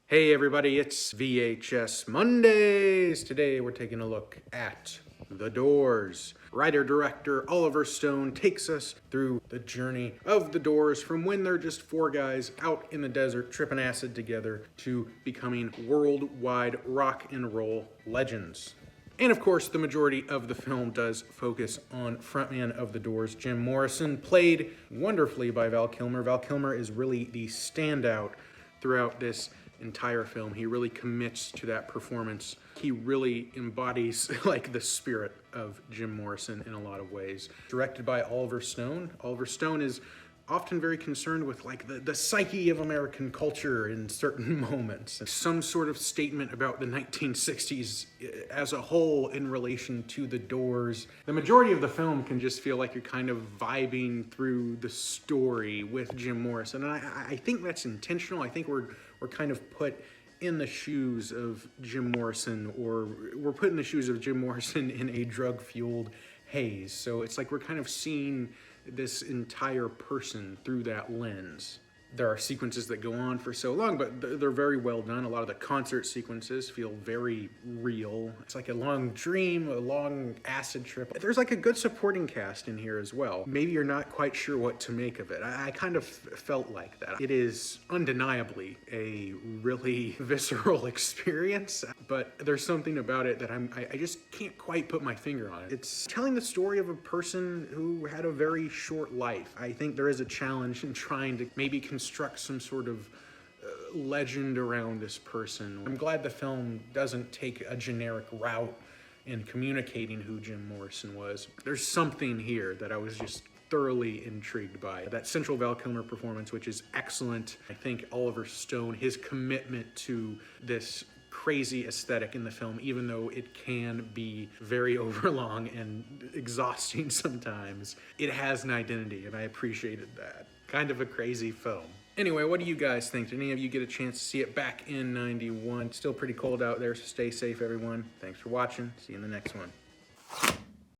Hey everybody, it's VHS Mondays! Today we're taking a look at The Doors. Writer-director Oliver Stone takes us through the journey of The Doors from when they're just four guys out in the desert tripping acid together to becoming worldwide rock and roll legends. And of course, the majority of the film does focus on frontman of The Doors, Jim Morrison, played wonderfully by Val Kilmer. Val Kilmer is really the standout throughout this entire film. He really commits to that performance. He really embodies like the spirit of Jim Morrison in a lot of ways. Directed by Oliver Stone. Oliver Stone is often very concerned with like the psyche of American culture in certain moments. Some sort of statement about the 1960s as a whole in relation to The Doors. The majority of the film can just feel like you're kind of vibing through the story with Jim Morrison. And I think that's intentional. I think we're kind of put in the shoes of Jim Morrison, or we're put in the shoes of Jim Morrison in a drug-fueled haze. So it's like we're kind of seeing this entire person through that lens. There are sequences that go on for so long, but they're very well done. A lot of the concert sequences feel very real. It's like a long dream, a long acid trip. There's like a good supporting cast in here as well. Maybe you're not quite sure what to make of it. I kind of felt like that. It is undeniably a really visceral experience, but there's something about it that I just can't quite put my finger on it. It's telling the story of a person who had a very short life. I think there is a challenge in trying to maybe construct some sort of legend around this person. I'm glad the film doesn't take a generic route in communicating who Jim Morrison was. There's something here that I was just thoroughly intrigued by. That central Val Kilmer performance, which is excellent. I think Oliver Stone, his commitment to this crazy aesthetic in the film, even though it can be very overlong and exhausting sometimes, it has an identity, and I appreciated that. Kind of a crazy film. Anyway, what do you guys think? Did any of you get a chance to see it back in '91? Still pretty cold out there, so stay safe, everyone. Thanks for watching. See you in the next one.